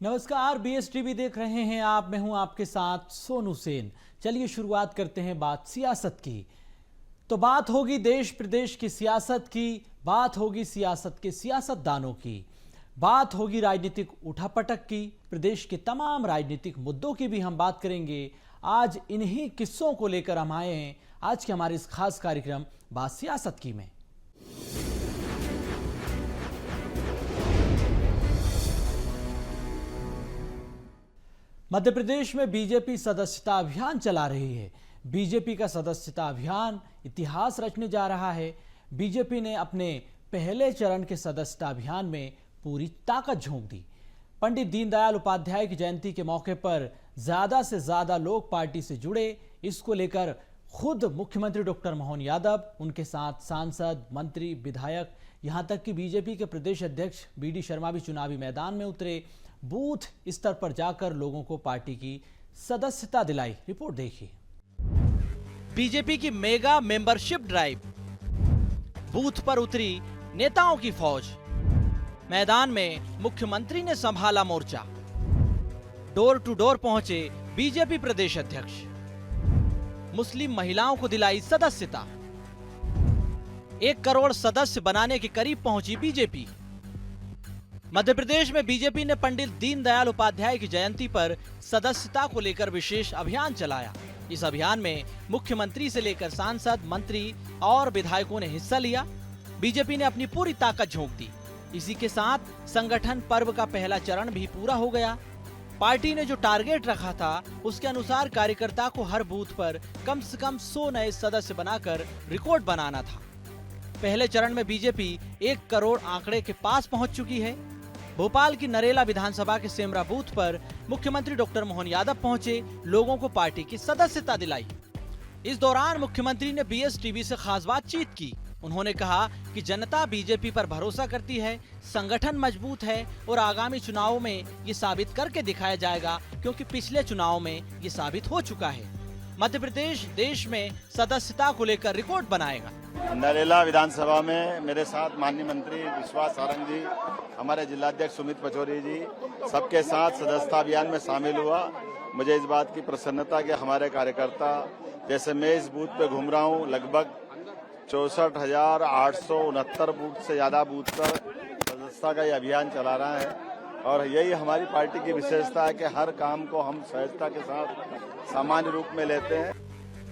नमस्कार, BSTV देख रहे हैं आप। मैं हूं आपके साथ सोनू सेन। चलिए शुरुआत करते हैं बात सियासत की। तो बात होगी देश प्रदेश की सियासत की, बात होगी सियासत के सियासतदानों की, बात होगी राजनीतिक उठापटक की, प्रदेश के तमाम राजनीतिक मुद्दों की भी हम बात करेंगे। आज इन्हीं किस्सों को लेकर हम आए हैं आज के हमारे इस खास कार्यक्रम बात सियासत की में। मध्य प्रदेश में बीजेपी सदस्यता अभियान चला रही है। बीजेपी का सदस्यता अभियान इतिहास रचने जा रहा है। बीजेपी ने अपने पहले चरण के सदस्यता अभियान में पूरी ताकत झोंक दी। पंडित दीनदयाल उपाध्याय की जयंती के मौके पर ज्यादा से ज्यादा लोग पार्टी से जुड़े। इसको लेकर खुद मुख्यमंत्री डॉक्टर मोहन यादव, उनके साथ सांसद, मंत्री, विधायक, यहां तक कि बीजेपी के प्रदेश अध्यक्ष BD शर्मा भी चुनावी मैदान में उतरे। बूथ स्तर पर जाकर लोगों को पार्टी की सदस्यता दिलाई। रिपोर्ट देखिए। बीजेपी की मेगा मेंबरशिप ड्राइव, बूथ पर उतरी नेताओं की फौज। मैदान में मुख्यमंत्री ने संभाला मोर्चा। डोर टू डोर पहुंचे बीजेपी प्रदेश अध्यक्ष। मुस्लिम महिलाओं को दिलाई सदस्यता। 1 करोड़ सदस्य बनाने के करीब पहुंची बीजेपी। मध्य प्रदेश में बीजेपी ने पंडित दीनदयाल उपाध्याय की जयंती पर सदस्यता को लेकर विशेष अभियान चलाया। इस अभियान में मुख्यमंत्री से लेकर सांसद, मंत्री और विधायकों ने हिस्सा लिया। बीजेपी ने अपनी पूरी ताकत झोंक दी। इसी के साथ संगठन पर्व का पहला चरण भी पूरा हो गया। पार्टी ने जो टारगेट रखा था उसके अनुसार कार्यकर्ता को हर बूथ पर कम से कम 100 नए सदस्य बनाकर रिकॉर्ड बनाना था। पहले चरण में बीजेपी 1 करोड़ आंकड़े के पास पहुंच चुकी है। भोपाल की नरेला विधानसभा के सेमरा बूथ पर मुख्यमंत्री डॉक्टर मोहन यादव पहुंचे, लोगों को पार्टी की सदस्यता दिलाई। इस दौरान मुख्यमंत्री ने BSTV से खास बातचीत की। उन्होंने कहा कि जनता बीजेपी पर भरोसा करती है, संगठन मजबूत है और आगामी चुनावों में ये साबित करके दिखाया जाएगा, क्योंकि पिछले चुनाव में ये साबित हो चुका है। मध्य प्रदेश देश में सदस्यता को लेकर रिकॉर्ड बनाएगा। नरेला विधानसभा में मेरे साथ माननीय मंत्री विश्वास सारंग जी, हमारे जिलाध्यक्ष सुमित पचौरी जी, सबके साथ सदस्यता अभियान में शामिल हुआ। मुझे इस बात की प्रसन्नता कि हमारे कार्यकर्ता, जैसे मैं इस बूथ पे घूम रहा हूँ, लगभग 64,869 बूथ से ज्यादा बूथ पर सदस्यता का ये अभियान चला रहा है। और यही हमारी पार्टी की विशेषता है कि हर काम को हम सहजता के साथ सामान्य रूप में लेते हैं।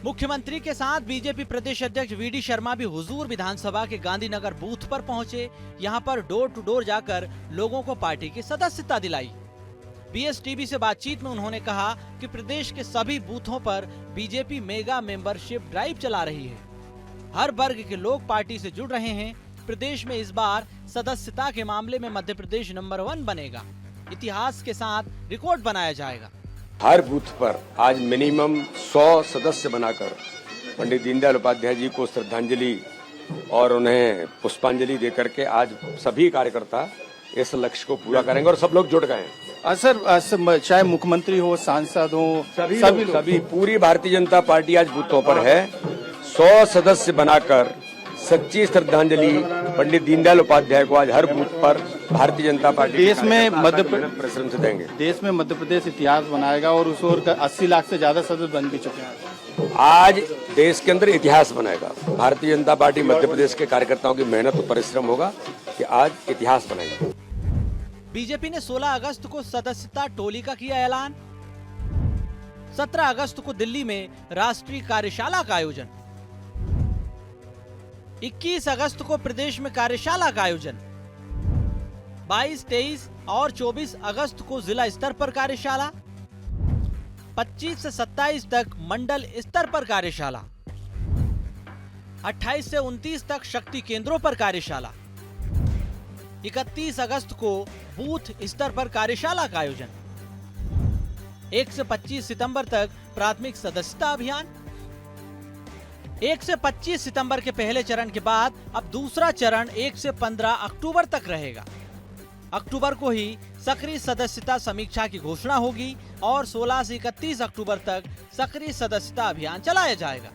मुख्यमंत्री के साथ बीजेपी प्रदेश अध्यक्ष BD शर्मा भी हुजूर विधानसभा के गांधीनगर बूथ पर पहुंचे। यहां पर डोर टू डोर जाकर लोगों को पार्टी की सदस्यता दिलाई। BSTV से बातचीत में उन्होंने कहा कि प्रदेश के सभी बूथों पर बीजेपी मेगा मेंबरशिप ड्राइव चला रही है। हर वर्ग के लोग पार्टी से जुड़ रहे हैं। प्रदेश में इस बार सदस्यता के मामले में मध्य प्रदेश नंबर 1 बनेगा। इतिहास के साथ रिकॉर्ड बनाया जाएगा। हर बूथ पर आज मिनिमम 100 सदस्य बनाकर पंडित दीनदयाल उपाध्याय जी को श्रद्धांजलि और उन्हें पुष्पांजलि देकर के आज सभी कार्यकर्ता इस लक्ष्य को पूरा करेंगे और सब लोग जुट गए हैं। सर, चाहे मुख्यमंत्री हो, सांसद हो, सभी पूरी भारतीय जनता पार्टी आज बूथों पर है। 100 सदस्य बनाकर सच्ची श्रद्धांजलि पंडित दीनदयाल उपाध्याय को आज हर बूथ पर भारतीय जनता पार्टी देश में मध्य प्रश्न से देंगे। देश में मध्य प्रदेश इतिहास बनाएगा और उस ओर 80 लाख से ज्यादा सदस्य बन भी चुके हैं। आज देश के अंदर इतिहास बनाएगा। भारतीय जनता पार्टी मध्य प्रदेश के कार्यकर्ताओं की मेहनत और परिश्रम होगा कि आज इतिहास बनाएगी। बीजेपी ने 16 अगस्त को सदस्यता टोली का किया ऐलान। 17 अगस्त को दिल्ली में राष्ट्रीय कार्यशाला का आयोजन। 21 अगस्त को प्रदेश में कार्यशाला का आयोजन। 22, 23 और 24 अगस्त को जिला स्तर पर कार्यशाला। 25 से 27 तक मंडल स्तर पर कार्यशाला। 28 से 29 तक शक्ति केंद्रों पर कार्यशाला। 31 अगस्त को बूथ स्तर पर कार्यशाला का आयोजन। 1 से 25 सितंबर तक प्राथमिक सदस्यता अभियान। 1 से 25 सितंबर के पहले चरण के बाद अब दूसरा चरण 1 से 15 अक्टूबर तक रहेगा। अक्टूबर को ही सक्रिय सदस्यता समीक्षा की घोषणा होगी और 16 से 31 अक्टूबर तक सक्रिय सदस्यता अभियान चलाया जाएगा।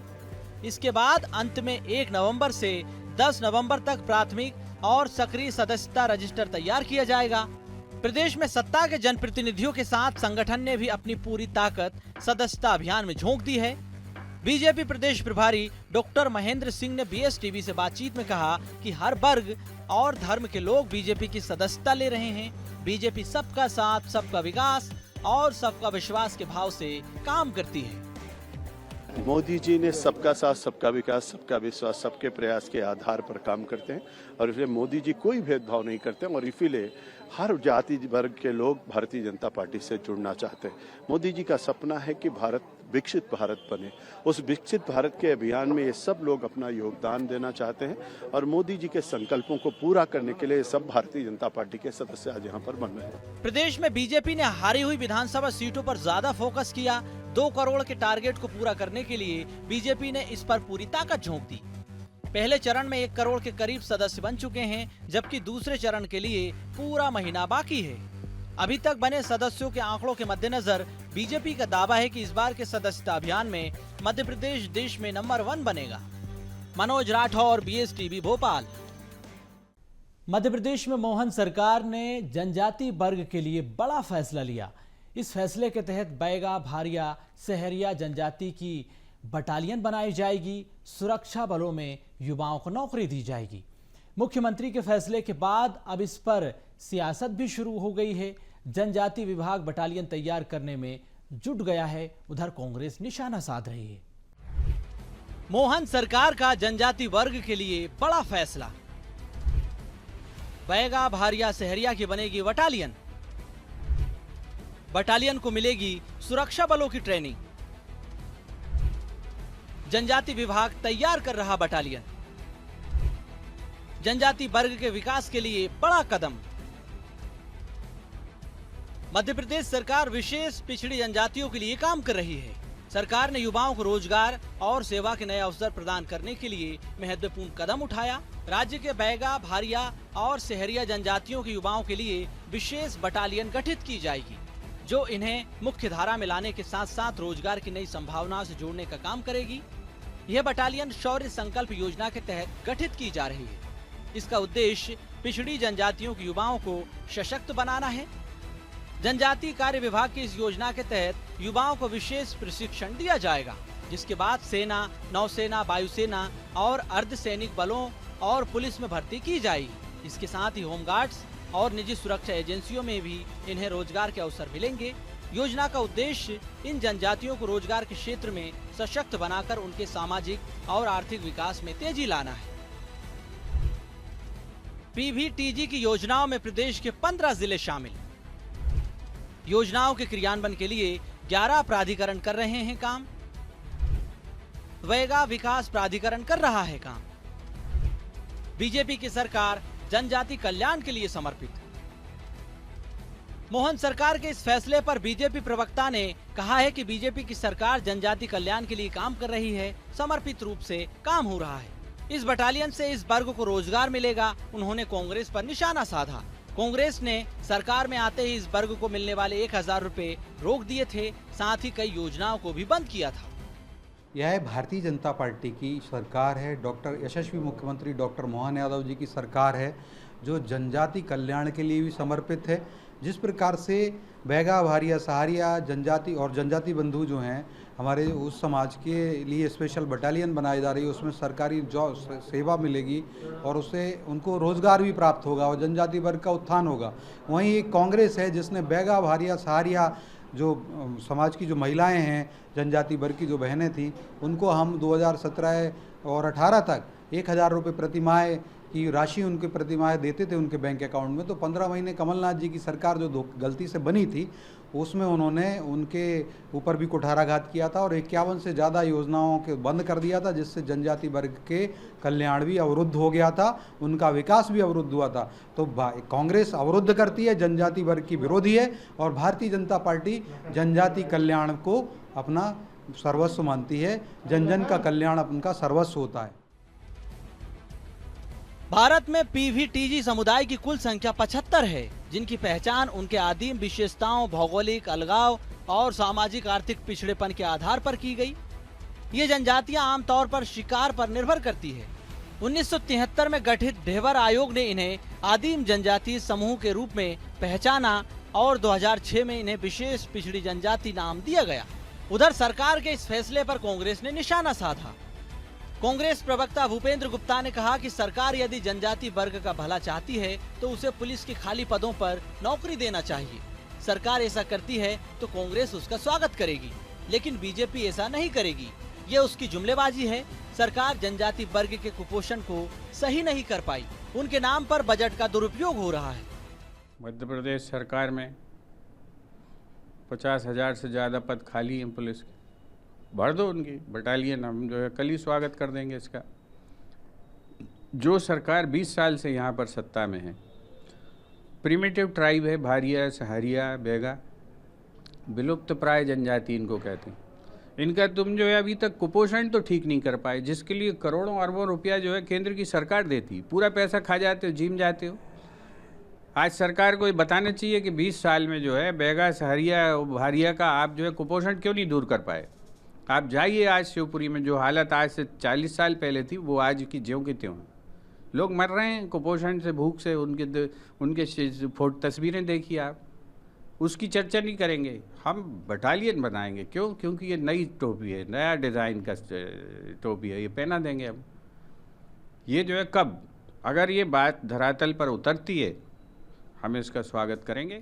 इसके बाद अंत में 1 नवंबर से 10 नवंबर तक प्राथमिक और सक्रिय सदस्यता रजिस्टर तैयार किया जाएगा। प्रदेश में सत्ता के जनप्रतिनिधियों के साथ संगठन ने भी अपनी पूरी ताकत सदस्यता अभियान में झोंक दी है। बीजेपी प्रदेश प्रभारी डॉक्टर महेंद्र सिंह ने BSTV से बातचीत में कहा कि हर वर्ग और धर्म के लोग बीजेपी की सदस्यता ले रहे हैं। बीजेपी सबका साथ, सबका विकास और सबका विश्वास के भाव से काम करती है। मोदी जी ने सबका साथ, सबका विकास, सबका विश्वास, सबके प्रयास के आधार पर काम करते हैं और इसलिए मोदी जी कोई भेदभाव नहीं करते और इसीलिए हर जाति वर्ग के लोग भारतीय जनता पार्टी से जुड़ना चाहते हैं। मोदी जी का सपना है कि भारत विकसित भारत बने। उस विकसित भारत के अभियान में ये सब लोग अपना योगदान देना चाहते हैं और मोदी जी के संकल्पों को पूरा करने के लिए सब भारतीय जनता पार्टी के सदस्य आज यहाँ पर बन रहे हैं। प्रदेश में बीजेपी ने हारी हुई विधानसभा सीटों पर ज्यादा फोकस किया। 2 करोड़ के टारगेट को पूरा करने के लिए बीजेपी ने इस पर पूरी ताकत झोंक दी। पहले चरण में 1 करोड़ के करीब सदस्य बन चुके हैं, जबकि दूसरे चरण के लिए पूरा महीना बाकी है। अभी तक बने सदस्यों के आंकड़ों के मद्देनजर बीजेपी का दावा है कि इस बार के सदस्यता अभियान में मध्य प्रदेश देश में नंबर 1 बनेगा। मनोज राठौर, BSTV भोपाल। मध्य प्रदेश में मोहन सरकार ने जनजाति वर्ग के लिए बड़ा फैसला लिया। इस फैसले के तहत बैगा, भारिया, सहरिया जनजाति की बटालियन बनाई जाएगी। सुरक्षा बलों में युवाओं को नौकरी दी जाएगी। मुख्यमंत्री के फैसले के बाद अब इस पर सियासत भी शुरू हो गई है। जनजाति विभाग बटालियन तैयार करने में जुट गया है। उधर कांग्रेस निशाना साध रही है। मोहन सरकार का जनजाति वर्ग के लिए बड़ा फैसला। बैगा, भारिया, सहरिया की बनेगी बटालियन। बटालियन को मिलेगी सुरक्षा बलों की ट्रेनिंग। जनजाति विभाग तैयार कर रहा बटालियन। जनजाति वर्ग के विकास के लिए बड़ा कदम। मध्य प्रदेश सरकार विशेष पिछड़ी जनजातियों के लिए काम कर रही है। सरकार ने युवाओं को रोजगार और सेवा के नए अवसर प्रदान करने के लिए महत्वपूर्ण कदम उठाया। राज्य के बैगा, भारिया और सहरिया जनजातियों के युवाओं के लिए विशेष बटालियन गठित की जाएगी, जो इन्हें मुख्य धारा में लाने के साथ साथ रोजगार की नई संभावनाओं से जोड़ने का काम करेगी। यह बटालियन शौर्य संकल्प योजना के तहत गठित की जा रही है। इसका उद्देश्य पिछड़ी जनजातियों के युवाओं को सशक्त बनाना है। जनजातीय कार्य विभाग की इस योजना के तहत युवाओं को विशेष प्रशिक्षण दिया जाएगा, जिसके बाद सेना, नौसेना, वायुसेना और अर्धसैनिक बलों और पुलिस में भर्ती की जाएगी। इसके साथ ही होमगार्ड्स और निजी सुरक्षा एजेंसियों में भी इन्हें रोजगार के अवसर मिलेंगे। योजना का उद्देश्य इन जनजातियों को रोजगार के क्षेत्र में सशक्त बनाकर उनके सामाजिक और आर्थिक विकास में तेजी लाना है। PVTG की योजनाओं में प्रदेश के 15 जिले शामिल। योजनाओं के क्रियान्वयन के लिए 11 प्राधिकरण कर रहे हैं काम। बैगा विकास प्राधिकरण कर रहा है काम। बीजेपी की सरकार जनजाति कल्याण के लिए समर्पित। मोहन सरकार के इस फैसले पर बीजेपी प्रवक्ता ने कहा है कि बीजेपी की सरकार जनजाति कल्याण के लिए काम कर रही है, समर्पित रूप से काम हो रहा है। इस बटालियन से इस वर्ग को रोजगार मिलेगा। उन्होंने कांग्रेस पर निशाना साधा। कांग्रेस ने सरकार में आते ही इस वर्ग को मिलने वाले 1000 रुपए रोक दिए थे, साथ ही कई योजनाओं को भी बंद किया था। यह भारतीय जनता पार्टी की सरकार है। डॉक्टर यशस्वी मुख्यमंत्री डॉक्टर मोहन यादव जी की सरकार है, जो जनजाति कल्याण के लिए भी समर्पित है। जिस प्रकार से बैगा, भारिया, सहारिया जनजाति और जनजाति बंधु जो हैं हमारे उस समाज के लिए स्पेशल बटालियन बनाई जा रही है, उसमें सरकारी जॉब सेवा मिलेगी और उससे उनको रोजगार भी प्राप्त होगा और जनजाति वर्ग का उत्थान होगा। वहीं एक कांग्रेस है जिसने बैगा, भारिया, सहारिया जो समाज की जो महिलाएं हैं, जनजाति वर्ग की जो बहनें थी, उनको हम 2017 और 18 तक 1000 रुपये प्रतिमाह की राशि उनके प्रतिमाह देते थे उनके बैंक अकाउंट में। तो 15 महीने कमलनाथ जी की सरकार जो गलती से बनी थी, उसमें उन्होंने उनके ऊपर भी कुठाराघात किया था और 51 से ज़्यादा योजनाओं के बंद कर दिया था, जिससे जनजाति वर्ग के कल्याण भी अवरुद्ध हो गया था, उनका विकास भी अवरुद्ध हुआ था। तो कांग्रेस अवरुद्ध करती है, जनजाति वर्ग की विरोधी है और भारतीय जनता पार्टी जनजाति कल्याण को अपना सर्वस्व मानती है। जन जन का कल्याण उनका सर्वस्व होता है। भारत में PVTG समुदाय की कुल संख्या 75 है, जिनकी पहचान उनके आदिम विशेषताओं, भौगोलिक अलगाव और सामाजिक आर्थिक पिछड़ेपन के आधार पर की गई। ये जनजातियां आमतौर पर शिकार पर निर्भर करती है। 1973 में गठित ढेबर आयोग ने इन्हें आदिम जनजाति समूह के रूप में पहचाना और 2006 में इन्हें विशेष पिछड़ी जनजाति नाम दिया गया। उधर सरकार के इस फैसले पर कांग्रेस ने निशाना साधा। कांग्रेस प्रवक्ता भूपेंद्र गुप्ता ने कहा कि सरकार यदि जनजाति वर्ग का भला चाहती है तो उसे पुलिस के खाली पदों पर नौकरी देना चाहिए। सरकार ऐसा करती है तो कांग्रेस उसका स्वागत करेगी, लेकिन बीजेपी ऐसा नहीं करेगी। ये उसकी जुमलेबाजी है। सरकार जनजाति वर्ग के कुपोषण को सही नहीं कर पाई। उनके नाम पर बजट का दुरुपयोग हो रहा है। मध्य प्रदेश सरकार में 50,000 से ज़्यादा पद खाली हैं पुलिस के, भर दो उनकी बटालियन, हम जो है कल ही स्वागत कर देंगे इसका। जो सरकार 20 साल से यहाँ पर सत्ता में है, प्रिमिटिव ट्राइब है, भारिया, सहारिया, बेगा, विलुप्त प्राय जनजाति इनको कहते हैं। इनका तुम जो है अभी तक कुपोषण तो ठीक नहीं कर पाए, जिसके लिए करोड़ों अरबों रुपया जो है केंद्र की सरकार देती, पूरा पैसा खा जाते हो, जिम जाते हो। आज सरकार को ये बताना चाहिए कि 20 साल में जो है बेगा, सहरिया, भारिया का आप जो है कुपोषण क्यों नहीं दूर कर पाए। आप जाइए आज शिवपुरी में, जो हालत आज से 40 साल पहले थी वो आज की ज्यों की त्यों। लोग मर रहे हैं कुपोषण से, भूख से। उनके तस्वीरें देखिए आप, उसकी चर्चा नहीं करेंगे। हम बटालियन बनाएंगे, क्यों? क्योंकि ये नई टोपी है, नया डिज़ाइन का टोपी है, ये पहना देंगे हम। ये जो है कब अगर ये बात धरातल पर उतरती है, हम इसका स्वागत करेंगे।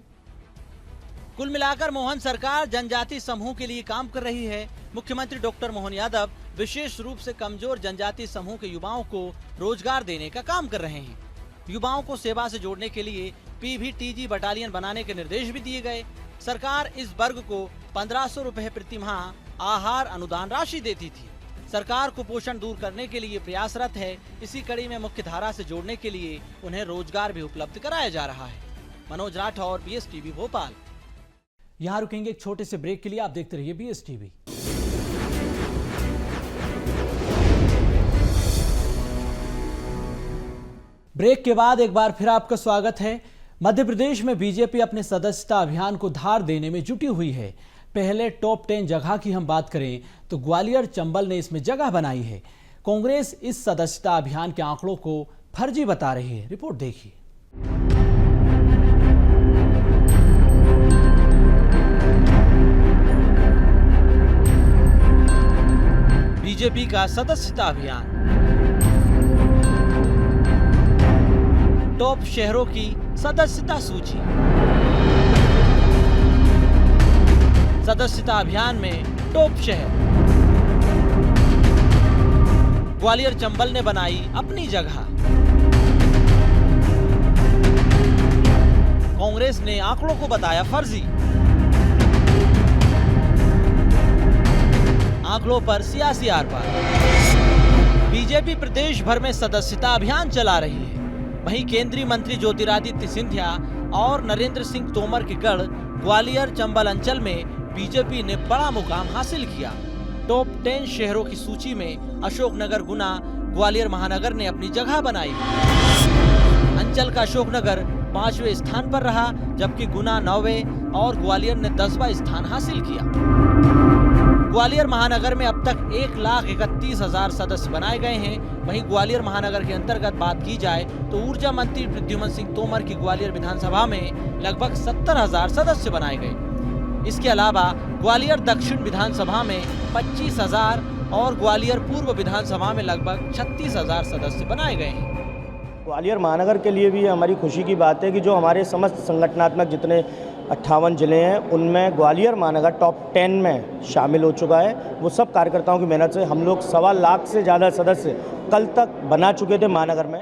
कुल मिलाकर मोहन सरकार जनजाति समूह के लिए काम कर रही है। मुख्यमंत्री डॉक्टर मोहन यादव विशेष रूप से कमजोर जनजाति समूह के युवाओं को रोजगार देने का काम कर रहे हैं। युवाओं को सेवा से जोड़ने के लिए पीवीटीजी बटालियन बनाने के निर्देश भी दिए गए। सरकार इस वर्ग को 1500 रुपए प्रति माह आहार अनुदान राशि देती थी। सरकार कुपोषण दूर करने के लिए प्रयासरत है। इसी कड़ी में मुख्य धारा से जोड़ने के लिए उन्हें रोजगार भी उपलब्ध कराया जा रहा है। मनोज राठौर, BSTV भोपाल। यहाँ रुकेंगे एक छोटे से ब्रेक के लिए। आप देखते रहिए BSTV। ब्रेक के बाद एक बार फिर आपका स्वागत है। मध्य प्रदेश में बीजेपी अपने सदस्यता अभियान को धार देने में जुटी हुई है। पहले टॉप 10 जगह की हम बात करें तो ग्वालियर, चंबल ने इसमें जगह बनाई है। कांग्रेस इस सदस्यता अभियान के आंकड़ों को फर्जी बता रही है। रिपोर्ट देखिए। बीजेपी का सदस्यता अभियान, टॉप शहरों की सदस्यता सूची। सदस्यता अभियान में टॉप शहर ग्वालियर, चंबल ने बनाई अपनी जगह। कांग्रेस ने आंकड़ों को बताया फर्जी। आंकड़ों पर सियासी आर-पार। बीजेपी प्रदेश भर में सदस्यता अभियान चला रही है। वहीं केंद्रीय मंत्री ज्योतिरादित्य सिंधिया और नरेंद्र सिंह तोमर के गढ़ ग्वालियर, चंबल अंचल में बीजेपी ने बड़ा मुकाम हासिल किया। टॉप 10 शहरों की सूची में अशोकनगर, गुना, ग्वालियर महानगर ने अपनी जगह बनाई। अंचल का अशोकनगर 5वें स्थान पर रहा, जबकि गुना 9वें और ग्वालियर ने 10वां स्थान हासिल किया। ग्वालियर महानगर में अब तक 1,31,000 सदस्य बनाए गए हैं। वहीं ग्वालियर महानगर के अंतर्गत बात की जाए तो ऊर्जा मंत्री प्रद्युमन सिंह तोमर की ग्वालियर विधानसभा में लगभग 70,000 सदस्य बनाए गए। इसके अलावा ग्वालियर दक्षिण विधानसभा में 25,000 और ग्वालियर पूर्व विधानसभा में लगभग 36,000 सदस्य बनाए गए हैं। ग्वालियर महानगर के लिए भी हमारी खुशी की बात है कि जो हमारे समस्त संगठनात्मक जितने 58 जिले हैं उनमें ग्वालियर महानगर टॉप 10 में शामिल हो चुका है। वो सब कार्यकर्ताओं की मेहनत से हम लोग 1.25 लाख से ज़्यादा सदस्य कल तक बना चुके थे महानगर में।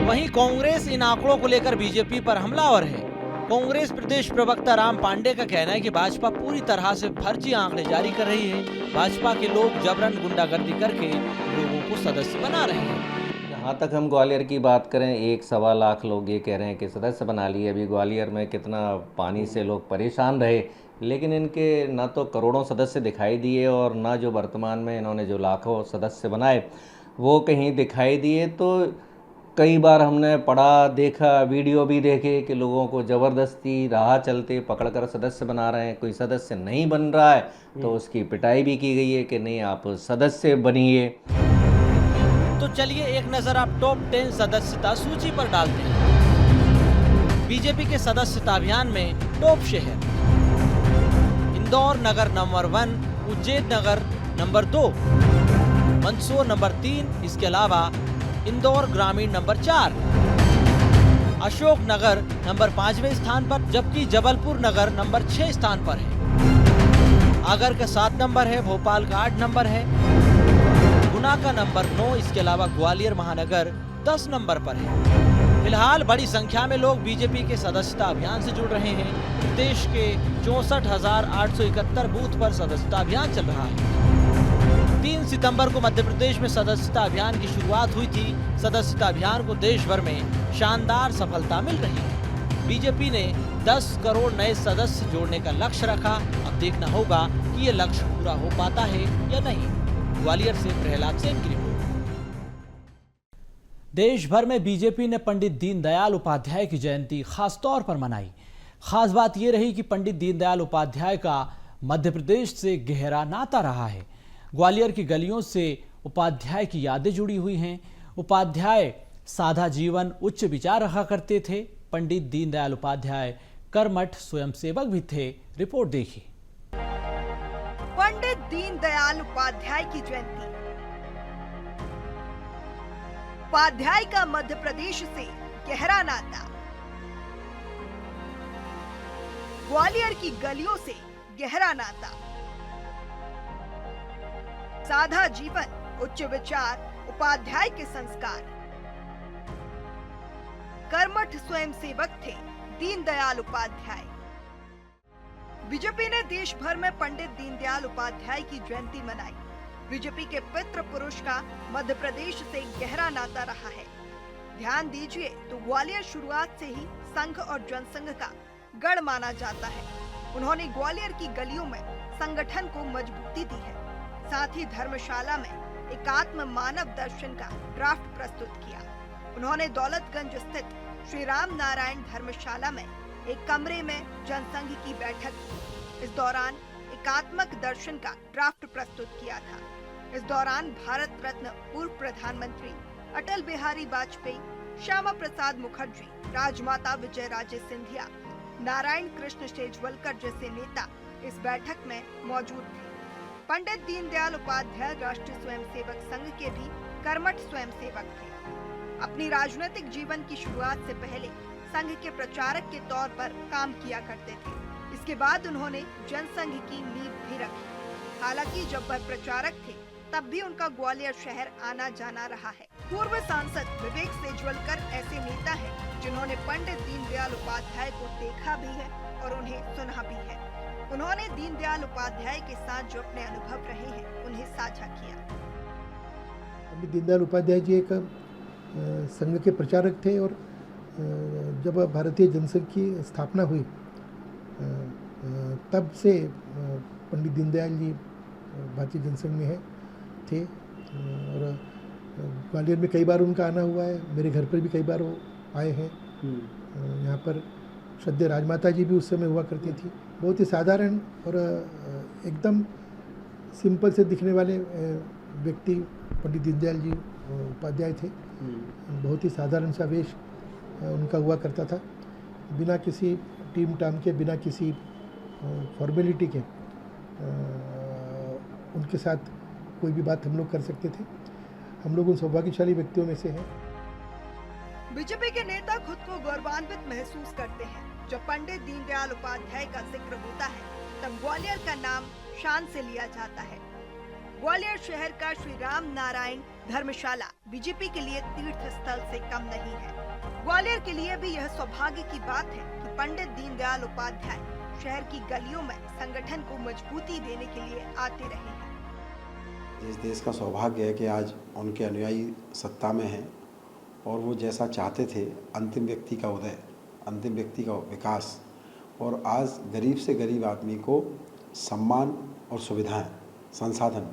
वहीं कांग्रेस इन आंकड़ों को लेकर बीजेपी पर हमलावर है। कांग्रेस प्रदेश प्रवक्ता राम पांडे का कहना है कि भाजपा पूरी तरह से फर्जी आंकड़े जारी कर रही है। भाजपा के लोग जबरन गुंडागर्दी करके लोगों को सदस्य बना रहे हैं। जहाँ तक हम ग्वालियर की बात करें, 1.25 लाख लोग ये कह रहे हैं कि सदस्य बना लिए। अभी ग्वालियर में कितना पानी से लोग परेशान रहे, लेकिन इनके ना तो करोड़ों सदस्य दिखाई दिए और ना जो वर्तमान में इन्होंने जो लाखों सदस्य बनाए वो कहीं दिखाई दिए। तो कई बार हमने पढ़ा, देखा, वीडियो भी देखे कि लोगों को ज़बरदस्ती राह चलते पकड़कर सदस्य बना रहे हैं। कोई सदस्य नहीं बन रहा है तो उसकी पिटाई भी की गई है कि नहीं आप सदस्य बनिए। तो चलिए एक नजर आप टॉप 10 सदस्यता सूची पर डालते हैं। बीजेपी के सदस्यता अभियान में टॉप शहर: इंदौर नगर नंबर 1, उज्जैन नगर नंबर 2, मंदसौर नंबर 3, इसके अलावा इंदौर ग्रामीण नंबर 4, अशोक नगर नंबर 5वें स्थान पर, जबकि जबलपुर नगर नंबर 6 स्थान पर है। आगर का 7 नंबर है, भोपाल का 8 नंबर है, गुना का नंबर 9, इसके अलावा ग्वालियर महानगर 10 नंबर पर है। फिलहाल बड़ी संख्या में लोग बीजेपी के सदस्यता अभियान से जुड़ रहे हैं। देश के 64,871 बूथ पर सदस्यता अभियान चल रहा है। 3 सितंबर को मध्य प्रदेश में सदस्यता अभियान की शुरुआत हुई थी। सदस्यता अभियान को देश भर में शानदार सफलता मिल रही है। बीजेपी ने 10 करोड़ नए सदस्य जोड़ने का लक्ष्य रखा। अब देखना होगा कि ये लक्ष्य पूरा हो पाता है या नहीं। ग्वालियर से प्रहलाद सेन की रिपोर्ट। देश भर में बीजेपी ने पंडित दीनदयाल उपाध्याय की जयंती खास तौर पर मनाई। खास बात यह रही कि पंडित दीनदयाल उपाध्याय का मध्य प्रदेश से गहरा नाता रहा है। ग्वालियर की गलियों से उपाध्याय की यादें जुड़ी हुई हैं। उपाध्याय सादा जीवन, उच्च विचार रखा करते थे। पंडित दीनदयाल उपाध्याय कर्मठ स्वयंसेवक भी थे। रिपोर्ट देखिए। पंडित दीनदयाल उपाध्याय की जयंती। उपाध्याय का मध्य प्रदेश से गहरा नाता। ग्वालियर की गलियों से गहरा नाता। सादा जीवन, उच्च विचार, उपाध्याय के संस्कार। कर्मठ स्वयंसेवक थे दीनदयाल उपाध्याय। बीजेपी ने देश भर में पंडित दीनदयाल उपाध्याय की जयंती मनाई। बीजेपी के पितृ पुरुष का मध्य प्रदेश से गहरा नाता रहा है। ध्यान दीजिए तो ग्वालियर शुरुआत से ही संघ और जनसंघ का गढ़ माना जाता है। उन्होंने ग्वालियर की गलियों में संगठन को मजबूती दी है। साथ ही धर्मशाला में एकात्म मानव दर्शन का ड्राफ्ट प्रस्तुत किया। उन्होंने दौलतगंज स्थित श्री राम नारायण धर्मशाला में एक कमरे में जनसंघ की बैठक की। इस दौरान एकात्मक दर्शन का ड्राफ्ट प्रस्तुत किया था। इस दौरान भारत रत्न पूर्व प्रधानमंत्री अटल बिहारी वाजपेयी, श्यामा प्रसाद मुखर्जी, राजमाता विजय राजे सिंधिया, नारायण कृष्ण शेजवलकर जैसे नेता इस बैठक में मौजूद थे। पंडित दीनदयाल उपाध्याय राष्ट्रीय स्वयंसेवक संघ के भी कर्मठ स्वयंसेवक थे। अपनी राजनीतिक जीवन की शुरुआत से पहले संघ के प्रचारक के तौर पर काम किया करते थे। इसके बाद उन्होंने जनसंघ की नींव भी रखी। हालांकि जब वह प्रचारक थे तब भी उनका ग्वालियर शहर आना जाना रहा है। पूर्व सांसद विवेक सेजवलकर ऐसे नेता हैं जिन्होंने पंडित दीनदयाल उपाध्याय को देखा भी है और उन्हें सुना भी है। उन्होंने दीनदयाल उपाध्याय के साथ जो अपने अनुभव रहे हैं उन्हें साझा किया। पंडित दीनदयाल उपाध्याय जी एक संघ के प्रचारक थे और जब भारतीय जनसंघ की स्थापना हुई तब से पंडित दीनदयाल जी भारतीय जनसंघ में थे और ग्वालियर में कई बार उनका आना हुआ है। मेरे घर पर भी कई बार वो आए हैं। यहाँ पर श्रद्धेय राजमाता जी भी उस समय हुआ करती थी। बहुत ही साधारण और एकदम सिंपल से दिखने वाले व्यक्ति पंडित दीनदयाल जी उपाध्याय थे। बहुत ही साधारण सा वेश उनका हुआ करता था। बिना किसी टीम टाम के, बिना किसी फॉर्मेलिटी के उनके साथ कोई भी बात हम लोग कर सकते थे। हम लोग उन सौभाग्यशाली व्यक्तियों में से हैं। बीजेपी के नेता खुद को गौरवान्वित महसूस करते हैं। जब पंडित दीनदयाल उपाध्याय का जिक्र होता है तब ग्वालियर का नाम शान से लिया जाता है। ग्वालियर शहर का श्री राम नारायण धर्मशाला बीजेपी के लिए तीर्थ स्थल से कम नहीं है। ग्वालियर के लिए भी यह सौभाग्य की बात है कि पंडित दीनदयाल उपाध्याय शहर की गलियों में संगठन को मजबूती देने के लिए आते रहे हैं। इस देश का सौभाग्य है कि आज उनके अनुयायी सत्ता में हैं और वो जैसा चाहते थे, अंतिम व्यक्ति का उदय, अंतिम व्यक्ति का विकास, और आज गरीब से गरीब आदमी को सम्मान और सुविधाएं, संसाधन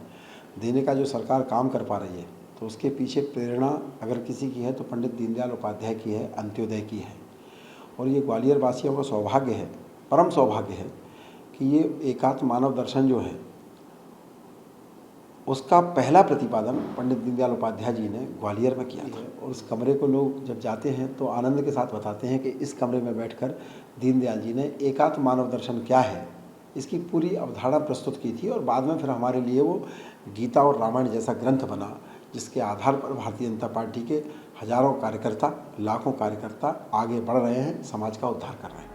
देने का जो सरकार काम कर पा रही है, तो उसके पीछे प्रेरणा अगर किसी की है तो पंडित दीनदयाल उपाध्याय की है, अंत्योदय की है। और ये ग्वालियर वासियों का सौभाग्य है, परम सौभाग्य है कि ये एकात्म मानव दर्शन जो है उसका पहला प्रतिपादन पंडित दीनदयाल उपाध्याय जी ने ग्वालियर में किया था। और उस कमरे को लोग जब जाते हैं तो आनंद के साथ बताते हैं कि इस कमरे में बैठकर दीनदयाल जी ने एकात्म मानव दर्शन क्या है इसकी पूरी अवधारणा प्रस्तुत की थी। और बाद में फिर हमारे लिए वो गीता और रामायण जैसा ग्रंथ बना, जिसके आधार पर भारतीय जनता पार्टी के हजारों कार्यकर्ता, लाखों कार्यकर्ता आगे बढ़ रहे हैं, समाज का उद्धार कर रहे हैं।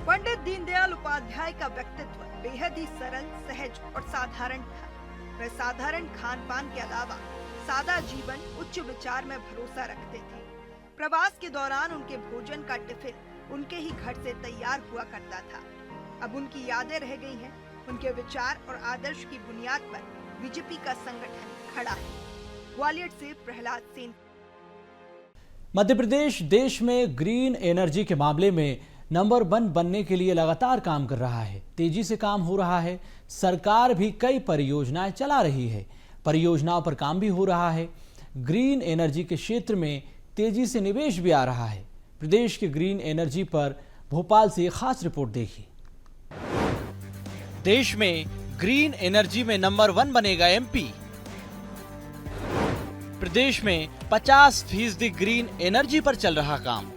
पंडित दीनदयाल उपाध्याय का व्यक्तित्व बेहद ही सरल, सहज और साधारण था। वे साधारण खान पान के अलावा सादा जीवन, उच्च विचार में भरोसा रखते थे। प्रवास के दौरान उनके भोजन का टिफिन उनके ही घर से तैयार हुआ करता था। अब उनकी यादें रह गई हैं। उनके विचार और आदर्श की बुनियाद पर बीजेपी का संगठन खड़ा है। ग्वालियर से प्रहलाद सेन। मध्य प्रदेश देश में ग्रीन एनर्जी के मामले में नंबर 1 बनने के लिए लगातार काम कर रहा है। तेजी से काम हो रहा है। सरकार भी कई परियोजनाएं चला रही है। परियोजनाओं पर काम भी हो रहा है। ग्रीन एनर्जी के क्षेत्र में तेजी से निवेश भी आ रहा है। प्रदेश के ग्रीन एनर्जी पर भोपाल से खास रिपोर्ट देखिए। देश में ग्रीन एनर्जी में नंबर 1 बनेगा एमपी। प्रदेश में 50% ग्रीन एनर्जी पर चल रहा काम।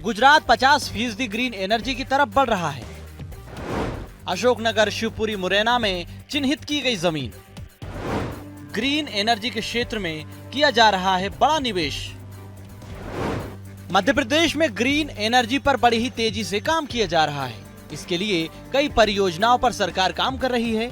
गुजरात 50% ग्रीन एनर्जी की तरफ बढ़ रहा है। अशोकनगर, शिवपुरी, मुरैना में चिन्हित की गई जमीन। ग्रीन एनर्जी के क्षेत्र में किया जा रहा है बड़ा निवेश। मध्य प्रदेश में ग्रीन एनर्जी पर बड़ी ही तेजी से काम किया जा रहा है। इसके लिए कई परियोजनाओं पर सरकार काम कर रही है।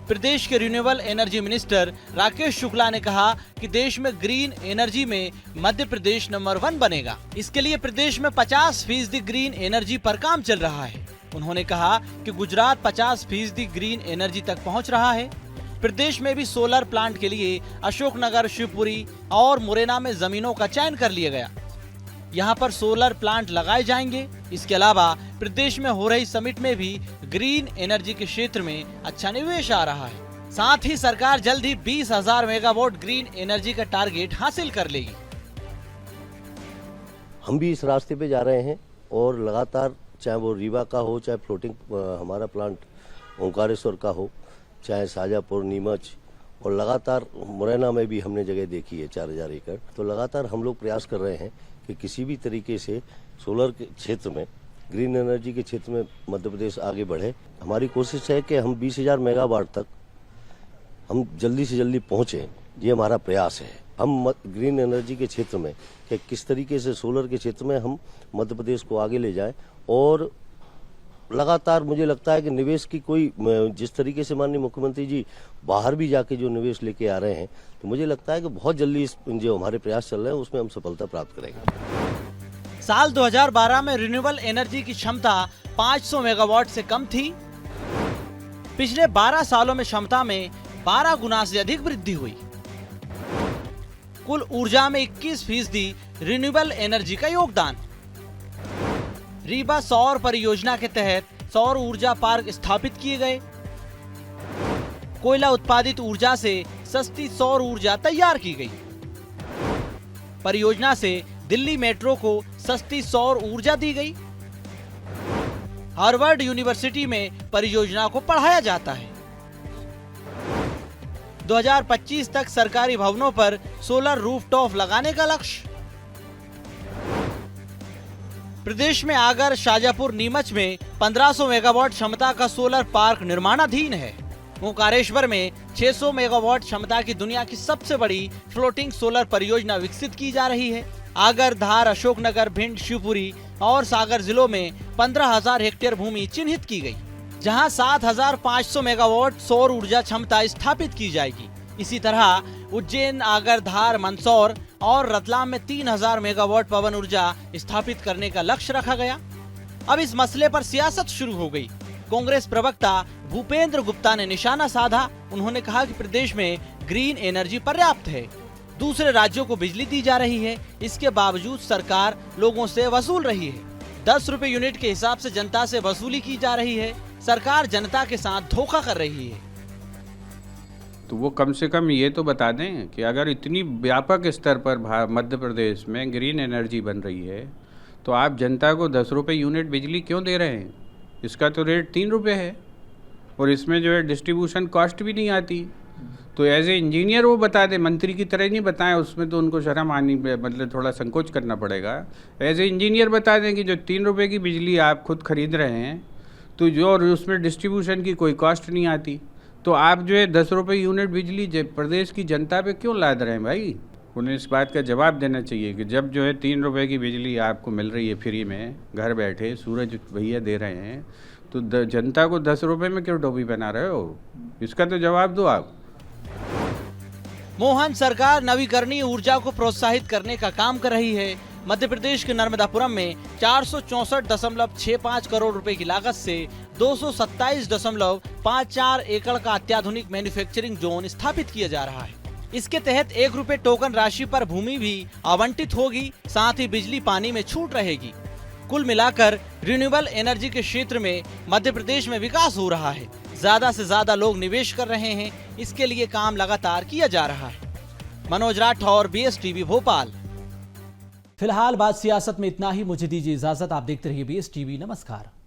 प्रदेश के renewable energy minister Rakesh Shukla ने कहा कि देश में ग्रीन एनर्जी में मध्य प्रदेश नंबर 1 बनेगा। इसके लिए प्रदेश में 50% ग्रीन एनर्जी पर काम चल रहा है। उन्होंने कहा कि गुजरात 50% ग्रीन एनर्जी तक पहुंच रहा है। प्रदेश में भी सोलर प्लांट के लिए अशोकनगर, शिवपुरी और मुरैना में जमीनों का चयन कर लिया गया। यहाँ पर सोलर प्लांट लगाए जाएंगे। इसके अलावा प्रदेश में हो रही समिट में भी ग्रीन एनर्जी के क्षेत्र में अच्छा निवेश आ रहा है। साथ ही सरकार जल्द ही 20,000 मेगावाट ग्रीन एनर्जी का टारगेट हासिल कर लेगी। हम भी इस रास्ते पे जा रहे हैं और लगातार, चाहे वो रीवा का हो, चाहे फ्लोटिंग हमारा प्लांट ओंकारेश्वर का हो, चाहे शाजापुर, नीमच, और लगातार मुरैना में भी हमने जगह देखी है 4,000 एकड़। तो लगातार हम लोग प्रयास कर रहे हैं कि किसी भी तरीके से सोलर के क्षेत्र में, ग्रीन एनर्जी के क्षेत्र में मध्य प्रदेश आगे बढ़े। हमारी कोशिश है कि हम 20,000 मेगावाट तक हम जल्दी से जल्दी पहुंचे। ये हमारा प्रयास है। हम ग्रीन एनर्जी के क्षेत्र में कि किस तरीके से सोलर के क्षेत्र में हम मध्य प्रदेश को आगे ले जाएं। और लगातार मुझे लगता है कि निवेश की कोई, जिस तरीके से माननीय मुख्यमंत्री जी बाहर भी जाके जो निवेश लेके आ रहे हैं, तो मुझे लगता है कि बहुत जल्दी जो हमारे प्रयास चल रहे हैं उसमें हम सफलता प्राप्त करेंगे। साल 2012 में रिन्यूएबल एनर्जी की क्षमता 500 मेगावाट से कम थी। पिछले 12 सालों में क्षमता में 12 गुना से अधिक वृद्धि हुई। कुल ऊर्जा में 21% रिन्यूएबल एनर्जी का योगदान। रीवा सौर परियोजना के तहत सौर ऊर्जा पार्क स्थापित किए गए। कोयला उत्पादित ऊर्जा से सस्ती सौर ऊर्जा तैयार की गई। परियोजना से दिल्ली मेट्रो को सस्ती सौर ऊर्जा दी गई। हार्वर्ड यूनिवर्सिटी में परियोजना को पढ़ाया जाता है। 2025 तक सरकारी भवनों पर सोलर रूफटॉप लगाने का लक्ष्य। प्रदेश में आगर, शाजापुर, नीमच में 1500 मेगावाट क्षमता का सोलर पार्क निर्माणाधीन है। ओंकारेश्वर में 600 मेगावाट क्षमता की दुनिया की सबसे बड़ी फ्लोटिंग सोलर परियोजना विकसित की जा रही है। आगर, धार, अशोकनगर, भिंड, शिवपुरी और सागर जिलों में 15,000 हेक्टेयर भूमि चिन्हित की गई, जहां 7,500 मेगावाट सौर ऊर्जा क्षमता स्थापित की जाएगी। इसी तरह उज्जैन, आगर, धार, मंदसौर और रतलाम में 3,000 मेगावाट पवन ऊर्जा स्थापित करने का लक्ष्य रखा गया। अब इस मसले पर सियासत शुरू हो गई। कांग्रेस प्रवक्ता भूपेंद्र गुप्ता ने निशाना साधा। उन्होंने कहा कि प्रदेश में ग्रीन एनर्जी पर्याप्त है। दूसरे राज्यों को बिजली दी जा रही है, इसके बावजूद सरकार लोगों से वसूल रही है। 10 रुपए यूनिट के हिसाब से जनता से वसूली की जा रही है। सरकार जनता के साथ धोखा कर रही है। तो वो कम से कम ये तो बता दें कि अगर इतनी व्यापक स्तर पर मध्य प्रदेश में ग्रीन एनर्जी बन रही है, तो आप जनता को 10 रुपये यूनिट बिजली क्यों दे रहे हैं? इसका तो रेट 3 रुपये है। और इसमें जो है डिस्ट्रीब्यूशन कॉस्ट भी नहीं आती। तो एज ए इंजीनियर वो बता दे, मंत्री की तरह नहीं बताएं, उसमें तो उनको शर्म आनी, मतलब थोड़ा संकोच करना पड़ेगा। एज ए इंजीनियर बता दें कि जो 3 रुपये की बिजली आप खुद खरीद रहे हैं, तो जो और उसमें डिस्ट्रीब्यूशन की कोई कॉस्ट नहीं आती, तो आप जो है 10 रुपये यूनिट बिजली प्रदेश की जनता पे क्यों लाद रहे हैं भाई? उन्हें इस बात का जवाब देना चाहिए कि जब जो है 3 रुपये की बिजली आपको मिल रही है फ्री में, घर बैठे सूरज भैया दे रहे हैं, तो जनता को 10 रुपये में क्यों टोपी पहना रहे हो? इसका तो जवाब दो आप। मोहन सरकार नवीकरणीय ऊर्जा को प्रोत्साहित करने का काम कर रही है। मध्य प्रदेश के नर्मदापुरम में 464.65 करोड़ रुपए की लागत से 227.54 एकड़ का अत्याधुनिक मैन्युफैक्चरिंग जोन स्थापित किया जा रहा है। इसके तहत 1 रुपए टोकन राशि पर भूमि भी आवंटित होगी, साथ ही बिजली पानी में छूट रहेगी। कुल मिलाकर रिन्यूएबल एनर्जी के क्षेत्र में मध्य प्रदेश में विकास हो रहा है। ज्यादा से ज्यादा लोग निवेश कर रहे हैं, इसके लिए काम लगातार किया जा रहा है। मनोज राठौर, BSTV भोपाल। फिलहाल बात सियासत में इतना ही। मुझे दीजिए इजाजत। आप देखते रहिए BSTV। नमस्कार।